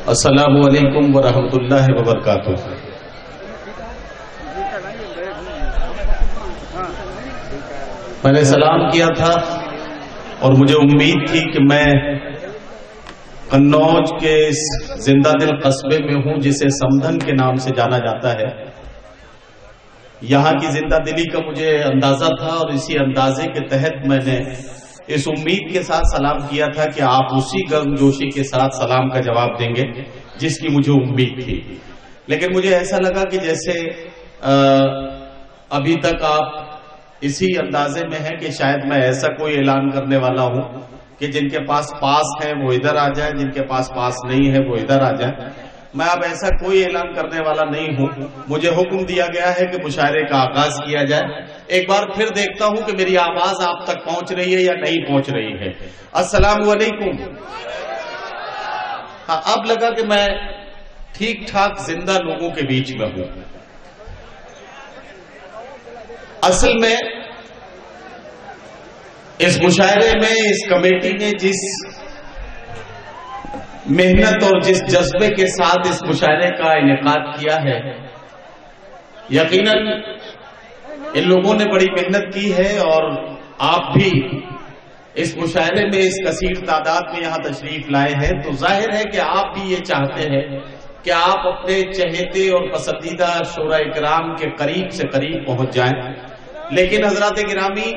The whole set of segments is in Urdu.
السلام علیکم ورحمۃ اللہ وبرکاتہ۔ میں نے سلام کیا تھا اور مجھے امید تھی کہ میں قنوج کے اس زندہ دل قصبے میں ہوں جسے سمدھن کے نام سے جانا جاتا ہے۔ یہاں کی زندہ دلی کا مجھے اندازہ تھا اور اسی اندازے کے تحت میں نے اس امید کے ساتھ سلام کیا تھا کہ آپ اسی گرم جوشی کے ساتھ سلام کا جواب دیں گے جس کی مجھے امید تھی۔ لیکن مجھے ایسا لگا کہ جیسے ابھی تک آپ اسی اندازے میں ہیں کہ شاید میں ایسا کوئی اعلان کرنے والا ہوں کہ جن کے پاس پاس ہیں وہ ادھر آ جائیں، جن کے پاس پاس نہیں ہے وہ ادھر آ جائیں۔ میں اب ایسا کوئی اعلان کرنے والا نہیں ہوں۔ مجھے حکم دیا گیا ہے کہ مشاعرے کا آغاز کیا جائے۔ ایک بار پھر دیکھتا ہوں کہ میری آواز آپ تک پہنچ رہی ہے یا نہیں پہنچ رہی ہے۔ السلام علیکم۔ ہاں، اب لگا کہ میں ٹھیک ٹھاک زندہ لوگوں کے بیچ میں ہوں۔ اصل میں اس مشاعرے میں اس کمیٹی نے جس محنت اور جس جذبے کے ساتھ اس مشاعرے کا انعقاد کیا ہے، یقیناً ان لوگوں نے بڑی محنت کی ہے اور آپ بھی اس مشاعرے میں اس کثیر تعداد میں یہاں تشریف لائے ہیں، تو ظاہر ہے کہ آپ بھی یہ چاہتے ہیں کہ آپ اپنے چہیتے اور پسندیدہ شورا اکرام کے قریب سے قریب پہنچ جائیں۔ لیکن حضرات گرامی،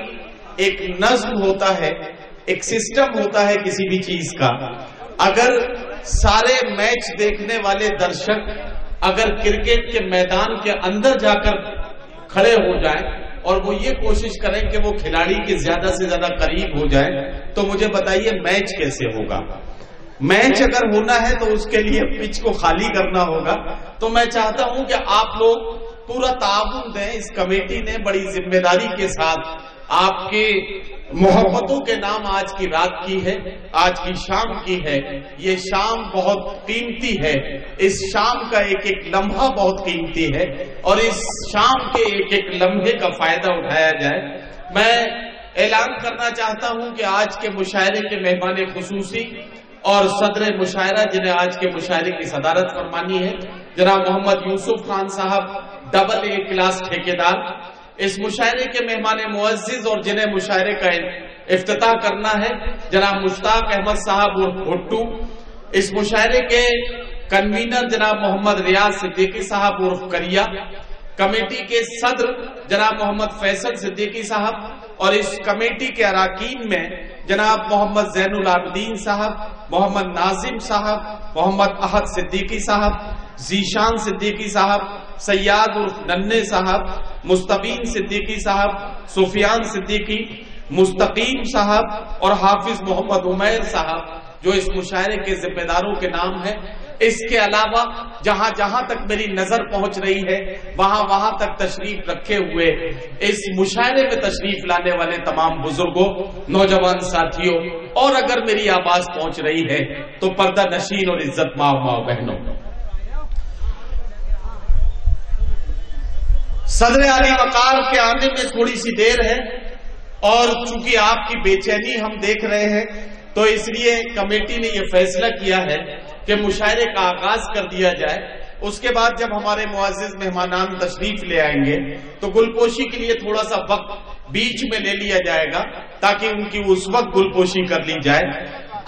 ایک نظم ہوتا ہے، ایک سسٹم ہوتا ہے کسی بھی چیز کا۔ اگر سارے میچ دیکھنے والے درشک اگر کرکٹ کے میدان کے اندر جا کر کھڑے ہو جائیں اور وہ یہ کوشش کریں کہ وہ کھلاڑی کے زیادہ سے زیادہ قریب ہو جائیں، تو مجھے بتائیے میچ کیسے ہوگا؟ میچ اگر ہونا ہے تو اس کے لیے پچ کو خالی کرنا ہوگا۔ تو میں چاہتا ہوں کہ آپ لوگ پورا تعاون دیں۔ اس کمیٹی نے بڑی ذمہ داری کے ساتھ آپ کے محبتوں کے نام آج کی رات کی ہے، آج کی شام کی ہے۔ یہ شام بہت قیمتی ہے، اس شام کا ایک ایک لمحہ بہت قیمتی ہے اور اس شام کے ایک ایک لمحے کا فائدہ اٹھایا جائے۔ میں اعلان کرنا چاہتا ہوں کہ آج کے مشاعرے کے مہمان خصوصی اور صدر مشاعرہ جنہیں آج کے مشاعرے کی صدارت فرمانی ہے، جناب محمد یوسف خان صاحب، ڈبل اے کلاس ٹھیکیدار۔ اس مشاعرے کے مہمان معزز اور جنہیں مشاعرے کا افتتاح کرنا ہے، جناب مشتاق احمد صاحب اور بھٹو۔ اس مشاعرے کے کنوینر جناب محمد ریاض صدیقی صاحب اور کریا۔ کمیٹی کے صدر جناب محمد فیصل صدیقی صاحب اور اس کمیٹی کے اراکین میں جناب محمد زین العابدین صاحب، محمد ناظم صاحب، محمد احد صدیقی صاحب، ذیشان صدیقی صاحب، سیاد عرف ننے صاحب، مستقیم صدیقی صاحب، سفیان صدیقی، مستقیم صاحب اور حافظ محمد عمیر صاحب، جو اس مشاعرے کے ذمہ داروں کے نام ہیں۔ اس کے علاوہ جہاں جہاں تک میری نظر پہنچ رہی ہے وہاں وہاں تک تشریف رکھے ہوئے اس مشاعرے میں تشریف لانے والے تمام بزرگوں، نوجوان ساتھیوں، اور اگر میری آواز پہنچ رہی ہے تو پردہ نشین اور عزت ماؤ بہنوں، صدر علی وقار کے آنے میں تھوڑی سی دیر ہے اور چونکہ آپ کی بے چینی ہم دیکھ رہے ہیں تو اس لیے کمیٹی نے یہ فیصلہ کیا ہے کہ مشاعرے کا آغاز کر دیا جائے۔ اس کے بعد جب ہمارے معزز مہمانان تشریف لے آئیں گے تو گلپوشی کے لیے تھوڑا سا وقت بیچ میں لے لیا جائے گا تاکہ ان کی اس وقت گلپوشی کر لی جائے۔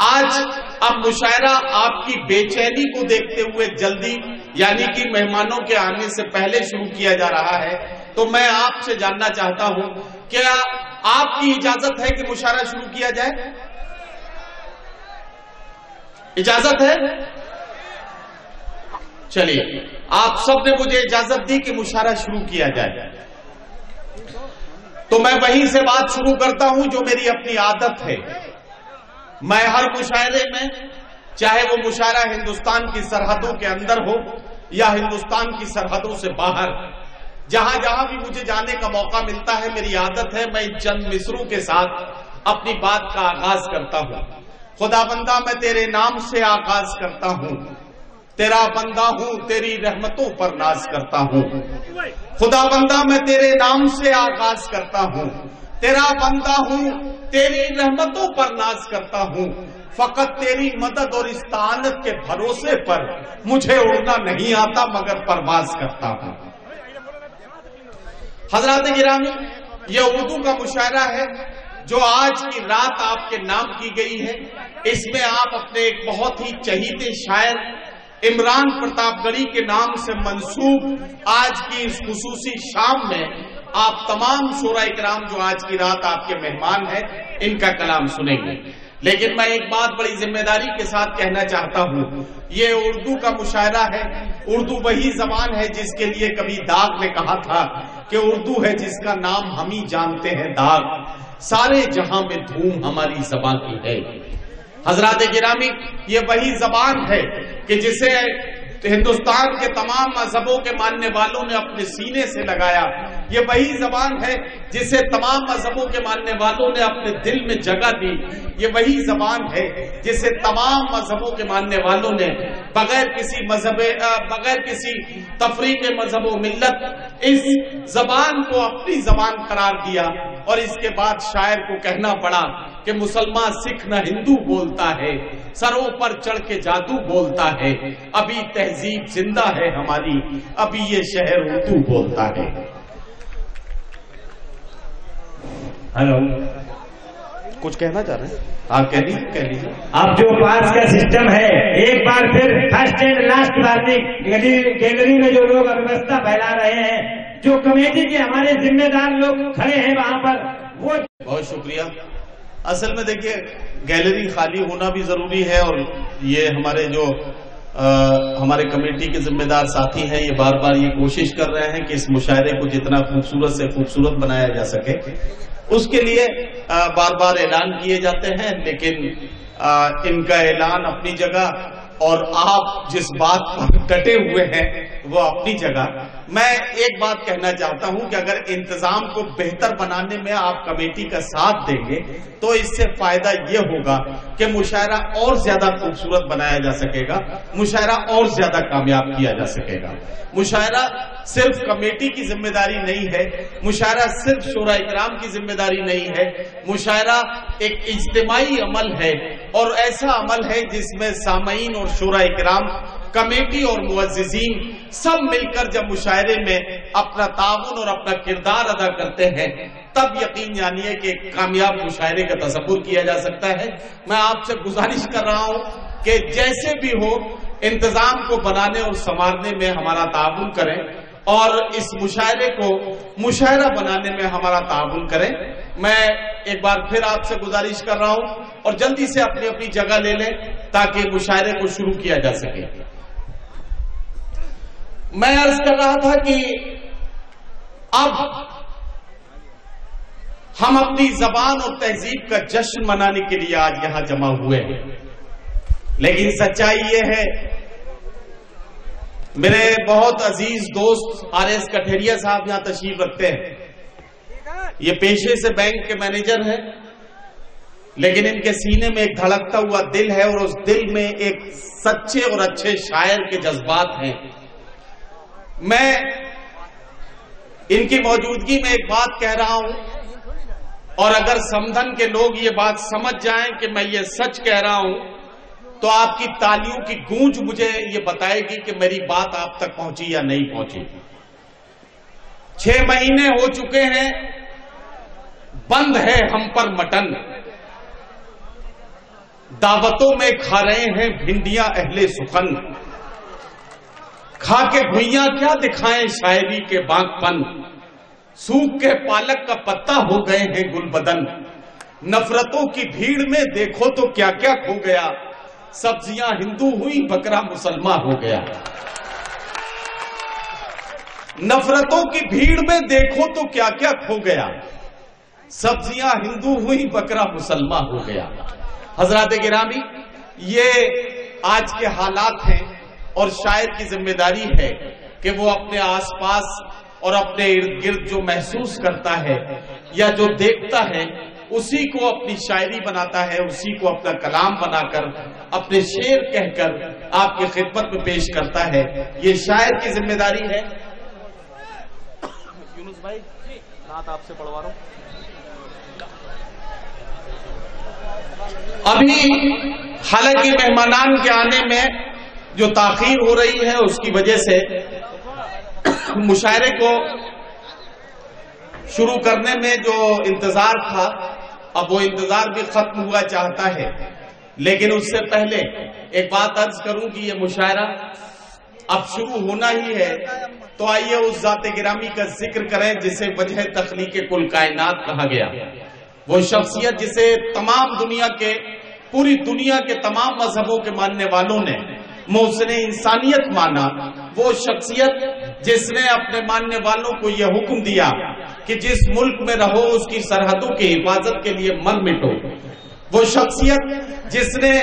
آج اب مشاعرہ آپ کی بے چینی کو دیکھتے ہوئے جلدی یعنی کہ مہمانوں کے آنے سے پہلے شروع کیا جا رہا ہے، تو میں آپ سے جاننا چاہتا ہوں کیا آپ کی اجازت ہے کہ مشاعرہ شروع کیا جائے؟ اجازت ہے؟ چلیے، آپ سب نے مجھے اجازت دی کہ مشاعرہ شروع کیا جائے، تو میں وہیں سے بات شروع کرتا ہوں جو میری اپنی عادت ہے۔ میں ہر مشاعرے میں، چاہے وہ مشاعرہ ہندوستان کی سرحدوں کے اندر ہو یا ہندوستان کی سرحدوں سے باہر، جہاں جہاں بھی مجھے جانے کا موقع ملتا ہے، میری عادت ہے میں چند مصروں کے ساتھ اپنی بات کا آغاز کرتا ہوں۔ خدا بندہ میں تیرے نام سے آغاز کرتا ہوں، تیرا بندہ ہوں، تیری رحمتوں پر ناز کرتا ہوں۔ خدا بندہ میں تیرے نام سے آغاز کرتا ہوں، تیرا بندہ ہوں، تیری رحمتوں پر ناز کرتا ہوں۔ فقط تیری مدد اور استعانت کے بھروسے پر مجھے اڑنا نہیں آتا مگر پرواز کرتا ہوں۔ حضرات گرامی، یہ اردو کا مشاعرہ ہے جو آج کی رات آپ کے نام کی گئی ہے۔ اس میں آپ اپنے ایک بہت ہی چہیتے شاعر عمران پرتاپ گڑھی کے نام سے منسوب آج کی اس خصوصی شام میں آپ تمام شورا کرام جو آج کی رات آپ کے مہمان ہیں ان کا کلام سنیں گے۔ لیکن میں ایک بات بڑی ذمہ داری کے ساتھ کہنا چاہتا ہوں، یہ اردو کا مشاعرہ ہے۔ اردو وہی زبان ہے جس کے لیے کبھی داغ نے کہا تھا کہ اردو ہے جس کا نام ہم ہی جانتے ہیں داغ، سارے جہاں میں دھوم ہماری زبان کی ہے۔ حضرات گرامی، یہ وہی زبان ہے کہ جسے ہندوستان کے تمام مذہبوں کے ماننے والوں نے اپنے سینے سے لگایا۔ یہ وہی زبان ہے جسے تمام مذہبوں کے ماننے والوں نے اپنے دل میں جگہ دی۔ یہ وہی زبان ہے جسے تمام مذہبوں کے ماننے والوں نے بغیر کسی تفریق مذہب و ملت اس زبان کو اپنی زبان قرار دیا۔ اور اس کے بعد شاعر کو کہنا پڑا کہ مسلمان سکھ نہ ہندو بولتا ہے، سروں پر چڑھ کے جادو بولتا ہے، ابھی تہذیب زندہ ہے ہماری، ابھی یہ شہر اردو بولتا ہے۔ ہلو، کچھ کہنا چاہ رہے ہیں آپ؟ کہہ لیجیے۔ اب جو پاس کا سسٹم ہے، ایک بار پھر first and last warning, gallery میں جو لوگ اوستھا پھیلا رہے ہیں، جو کمیٹی کے ہمارے ذمہ دار لوگ کھڑے ہیں وہاں پر، وہ بہت شکریہ۔ اصل میں دیکھیے، گیلری خالی ہونا بھی ضروری ہے، اور یہ ہمارے جو ہمارے کمیٹی کے ذمہ دار ساتھی ہیں یہ بار بار یہ کوشش کر رہے ہیں کہ اس مشاعرے کو جتنا خوبصورت سے خوبصورت بنایا جا سکے، اس کے لیے بار بار اعلان کیے جاتے ہیں، لیکن ان کا اعلان اپنی جگہ اور آپ جس بات پر ڈٹے ہوئے ہیں وہ اپنی جگہ۔ میں ایک بات کہنا چاہتا ہوں کہ اگر انتظام کو بہتر بنانے میں آپ کمیٹی کا ساتھ دیں گے تو اس سے فائدہ یہ ہوگا کہ مشاعرہ اور زیادہ خوبصورت بنایا جا سکے گا، مشاعرہ اور زیادہ کامیاب کیا جا سکے گا۔ مشاعرہ صرف کمیٹی کی ذمہ داری نہیں ہے، مشاعرہ صرف شورا کرام کی ذمہ داری نہیں ہے، مشاعرہ ایک اجتماعی عمل ہے، اور ایسا عمل ہے جس میں سامعین اور شورا کرام، کمیٹی اور معززین سب مل کر جب مشاعرے میں اپنا تعاون اور اپنا کردار ادا کرتے ہیں تب یقین جانیے کہ کامیاب مشاعرے کا تصور کیا جا سکتا ہے۔ میں آپ سے گزارش کر رہا ہوں کہ جیسے بھی ہو انتظام کو بنانے اور سنوارنے میں ہمارا تعاون کریں، اور اس مشاعرے کو مشاعرہ بنانے میں ہمارا تعاون کریں۔ میں ایک بار پھر آپ سے گزارش کر رہا ہوں اور جلدی سے اپنی اپنی جگہ لے لیں تاکہ مشاعرے کو شروع کیا جا سکے۔ میں عرض کر رہا تھا کہ اب ہم اپنی زبان اور تہذیب کا جشن منانے کے لیے آج یہاں جمع ہوئے ہیں، لیکن سچائی یہ ہے، میرے بہت عزیز دوست آر ایس کٹھیریا صاحب یہاں تشریف رکھتے ہیں۔ یہ پیشے سے بینک کے مینیجر ہیں، لیکن ان کے سینے میں ایک دھڑکتا ہوا دل ہے، اور اس دل میں ایک سچے اور اچھے شاعر کے جذبات ہیں۔ میں ان کی موجودگی میں ایک بات کہہ رہا ہوں، اور اگر سمدھن کے لوگ یہ بات سمجھ جائیں کہ میں یہ سچ کہہ رہا ہوں تو آپ کی تالیوں کی گونج مجھے یہ بتائے گی کہ میری بات آپ تک پہنچی یا نہیں پہنچی۔ 6 مہینے ہو چکے ہیں، بند ہے ہم پر مٹن، دعوتوں میں کھا رہے ہیں بھنڈیاں اہل سخن، کھا کے بھوئیاں کیا دکھائیں شاعری کے بانک پن، سوکھ کے پالک کا پتا ہو گئے ہیں گل بدن، نفرتوں کی بھیڑ میں دیکھو تو کیا کیا کھو گیا، سبزیاں ہندو ہوئی بکرا مسلمان ہو گیا۔ نفرتوں کی بھیڑ میں دیکھو تو کیا کیا کھو گیا، سبزیاں ہندو ہوئی بکرا مسلمان ہو گیا۔ حضرات گرامی، یہ آج کے حالات ہیں، اور شاعر کی ذمہ داری ہے کہ وہ اپنے آس پاس اور اپنے ارد گرد جو محسوس کرتا ہے یا جو دیکھتا ہے اسی کو اپنی شاعری بناتا ہے، اسی کو اپنا کلام بنا کر، اپنے شعر کہہ کر آپ کی خدمت میں پیش کرتا ہے۔ یہ شاعر کی ذمہ داری ہے۔ یونس بھائی، نعت آپ سے پڑھوا رہا ہوں۔ ابھی حالانکہ مہمانان کے آنے میں جو تاخیر ہو رہی ہے اس کی وجہ سے مشاعرے کو شروع کرنے میں جو انتظار تھا اب وہ انتظار بھی ختم ہوا چاہتا ہے، لیکن اس سے پہلے ایک بات عرض کروں کہ یہ مشاعرہ اب شروع ہونا ہی ہے، تو آئیے اس ذات گرامی کا ذکر کریں جسے وجہ تخلیق کل کائنات کہا گیا، وہ شخصیت جسے تمام دنیا کے پوری دنیا کے تمام مذہبوں کے ماننے والوں نے محسن انسانیت مانا، وہ شخصیت جس نے اپنے ماننے والوں کو یہ حکم دیا کہ جس ملک میں رہو اس کی سرحدوں کی حفاظت کے لیے مر مٹو، وہ شخصیت جس نے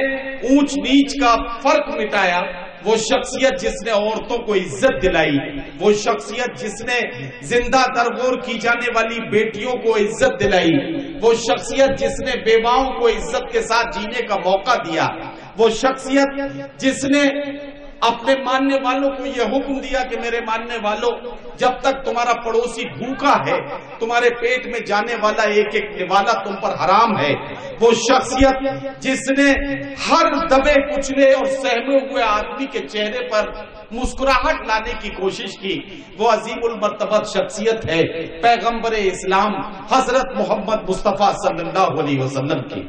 اونچ نیچ کا فرق مٹایا، وہ شخصیت جس نے عورتوں کو عزت دلائی، وہ شخصیت جس نے زندہ درگور کی جانے والی بیٹیوں کو عزت دلائی، وہ شخصیت جس نے بیواؤں کو عزت کے ساتھ جینے کا موقع دیا، وہ شخصیت جس نے اپنے ماننے والوں کو یہ حکم دیا کہ میرے ماننے والوں جب تک تمہارا پڑوسی بھوکا ہے تمہارے پیٹ میں جانے والا ایک ایک نوالا تم پر حرام ہے، وہ شخصیت جس نے ہر دبے کچلے اور سہمے ہوئے آدمی کے چہرے پر مسکراہٹ لانے کی کوشش کی، وہ عظیم المرتبت شخصیت ہے پیغمبر اسلام حضرت محمد مصطفیٰ صلی اللہ علیہ وسلم کی۔